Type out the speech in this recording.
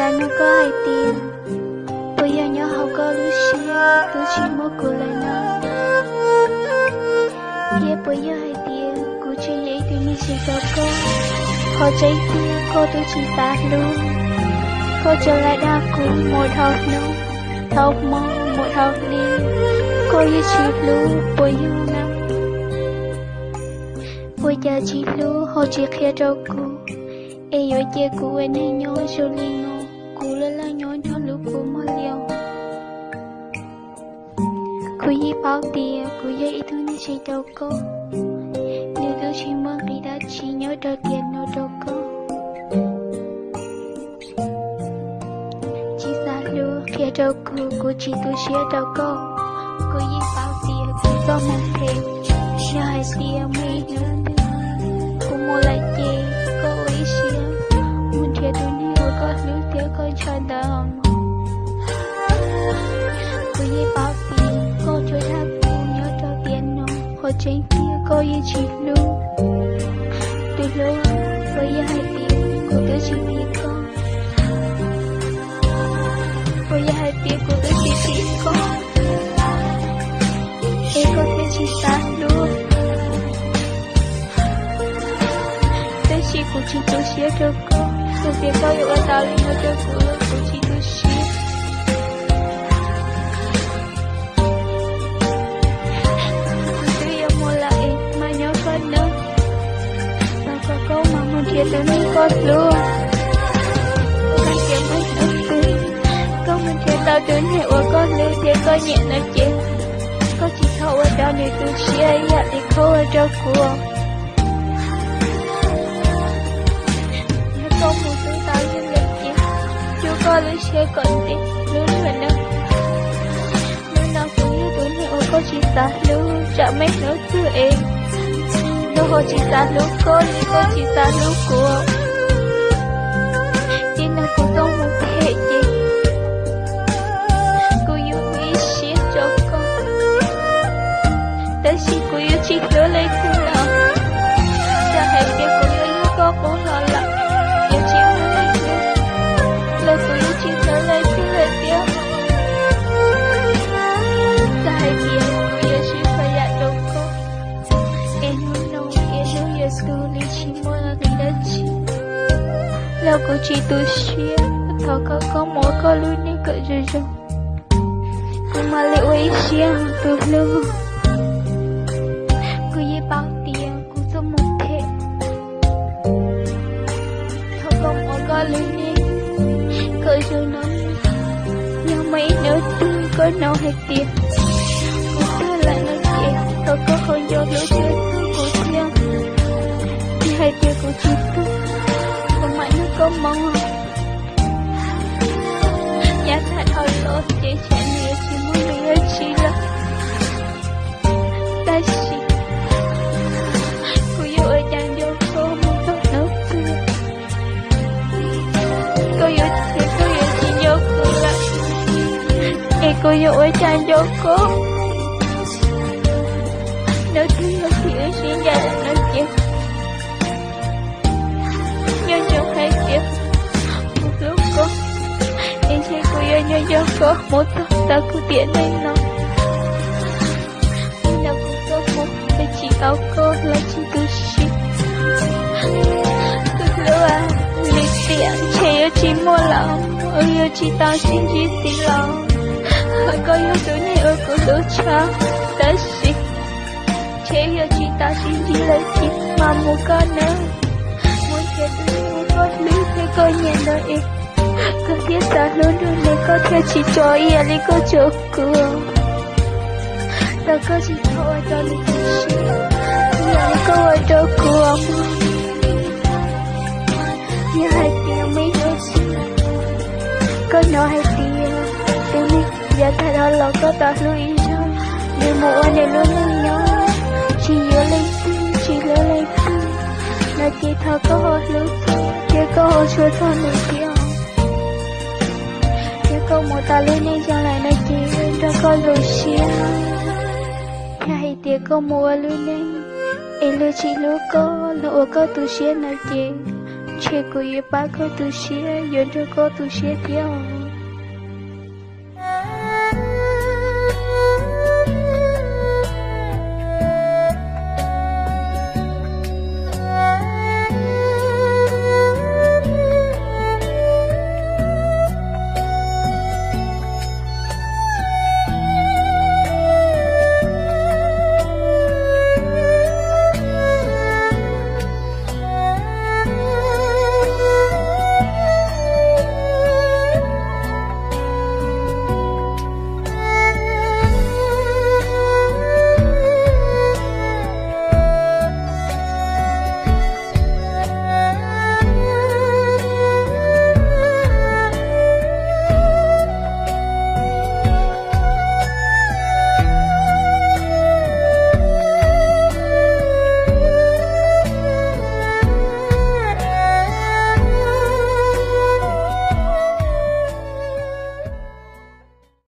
ta nó có hai tiền. Bây giờ nhớ học có lúc xưa, tôi chỉ một cô lại nó. Giờ bây giờ hai tiền, cô chỉ dễ tôi như chỉ có cô. Họ cháy tiền, cô tôi chỉ ta luôn. Cô trở lại đa cùng một học nông, học mơ một học đi. Cô như chỉ luôn, bây giờ năm. Bây giờ chỉ luôn, họ chỉ khía cho cô. Ê dối chê cô ấy này nhó cho linh ngô. Cô lên là nhó cho lúc cô mà liều. Cô yi bao tiền, cô dây ý thương như chỉ đâu cô. Nếu tôi chỉ mong khi đã chỉ nhớ cho tiền nó đâu cô. Chỉ xa lưu khía cho cô chỉ tôi xía đâu cô. Cô yi bao tiền, cô có mong thêm. Nhớ hai tiền mấy nữa. Cô mua lại chê, cô ý xía. Muốn thiệt tôi nhiều có lưu tiếc con cho đầm. Cô yi bao tiền, cô chơi thác cô nhớ cho tiền nó. Họ trên kia cô yi chỉ lưu. Từ lúc bây giờ hai tiền, cô tôi chỉ biết con. Bây giờ hai tiền, cô tôi chỉ biết con. Em có thể chỉ xa luôn. Tôi chỉ cô chỉ tôi xía cho cô. Tôi biết có yêu ở tao lên nó cho cô chỉ tôi xía. Tôi yêu mua lại mà nhớ con nữa. Tao có câu mà muốn thiệt tôi nên con luôn. Các kiểu mấy nước tư. Câu mình thiệt tao đến hệ của con lưu thiệt con nhẹ nó chết. Có chỉ thâu ở đó nếu tôi xía ấy ạ thì khâu ở cho cô. Không một thứ tao như lịch chứ. Chú có lưu xía còn đi. Lưu rồi nữa. Lưu nào cũng như tôi hiểu có chỉ ta lưu. Chả mấy nữa thứ em. Lưu họ chỉ ta lưu con. Có chỉ ta lưu của. Chỉ nào cũng không một thể gì. Cô yêu quý xía cho con. Tới khi cô yêu chỉ nhớ lấy thứ nào. Chả hẹn kia cô yêu có bố lo lắng. Yêu chỉ nhớ lấy thứ. Lời cô yêu chỉ nhớ lấy thứ là tiếc. Chả hẹn kia cô yêu chỉ phải dạy đâu cô. Em muốn nông em yêu yêu sư lý chỉ mua là lý đã chỉ. Lâu cô chỉ tôi xuyên. Thọ có mỗi có lưu nên cỡ rồi rồi. Cô mà liệu ấy xuyên tôi lưu. Cô yi bao tiền, cô cho một thể. Thôi không có có lưu nên. Cỡ rồi nó. Nhưng mấy nữa tôi có nào hết tiền. Cô đưa lại nó chè. Thôi có không do lối chơi thương cô thiên. Thì hai tiền cô chỉ tôi. Còn mãi nó có mong không. Nhà thật thôi lỗ chế trẻ nhiều chỉ muốn bị ở chỉ là. Ta chỉ. Cô yêu ở chàng vô cô muốn tốt nữa cười. Cô yêu chỉ vô cười. Ê cô yêu ở chàng vô cô. Nếu thương nó thì ở xin gia đình nó chết. Nhưng chẳng hay chết. Một lúc cô. Em sẽ cô yêu nhau vô cô. Một tốt ta cứ tiện lên nó. Nào cũng có một cái chỉ áo cô là chỉ tôi xí. Tôi lưu à, lịch tiện chế yêu chỉ mua lòng. Yêu chỉ tao xin chỉ tí lòng. Có yêu tôi này ở cô lưu cho ta xí. Chế yêu chỉ tao xin chỉ lấy chỉ mà mua con nữa. Muốn chết tôi muốn có lưu thế cô nhận đợi em. Có thiết ta luôn luôn này có thể chỉ cho yêu lý cô chỗ cửa. Ta có chỉ thôi cho lý cô xí. Nhà cô ở đâu của mơ. Nhà hai tiền mấy đứa xí. Có nó hai tiền. Tôi nghĩ giờ ta đó là có ta lưu ý cho. Nếu mùa này luôn luôn nhớ. Chỉ nhớ lấy tư, chỉ nhớ lấy tư. Là chỉ thơ có hồ lưu tư. Chỉ có hồ chua thơ nổi tiếng. Chỉ có một ta lên nên chẳng lại nói chỉ ra có lưu xí. Hai tiền có mua lưu nên. Ê lưu chỉ lưu có. Lưu có tu xuyên nói chị. 切过也把口都写，沿着高度写掉。